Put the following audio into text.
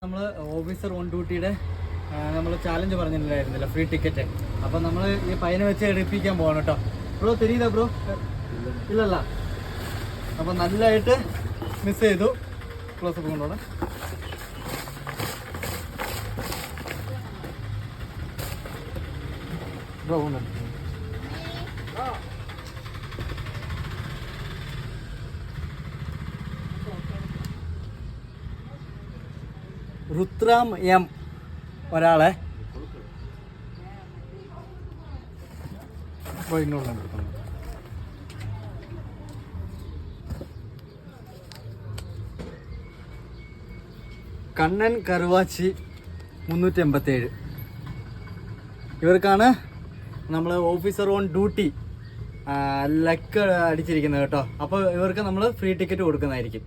നമ്മൾ officer on ഡ്യൂട്ടിയുടെ നമ്മൾ challenge പറഞ്ഞിട്ടുണ്ടായിരുന്നില്ല, free ticket. അപ്പം നമ്മൾ ഈ പയ്യനെ വെച്ച് എടുപ്പിക്കാൻ പോകണം കേട്ടോ. ബ്രോ തെരീതാ ബ്രോ? ഇല്ലല്ല. അപ്പം നല്ലതായിട്ട് മിസ് ചെയ്തു. ക്ലോസപ്പ് കൊണ്ടുപോകണം. ബ്രോ കൊണ്ടുപോകണം. രുദ്രാം എം ഒരാളെ കണ്ണൻ കറുവാച്ചി 387. ഇവർക്കാണ് നമ്മൾ ഓഫീസർ ഓൺ ഡ്യൂട്ടി ലക്ക് അടിച്ചിരിക്കുന്നത് കേട്ടോ. അപ്പോൾ ഇവർക്ക് നമ്മൾ ഫ്രീ ടിക്കറ്റ് കൊടുക്കുന്നതായിരിക്കും.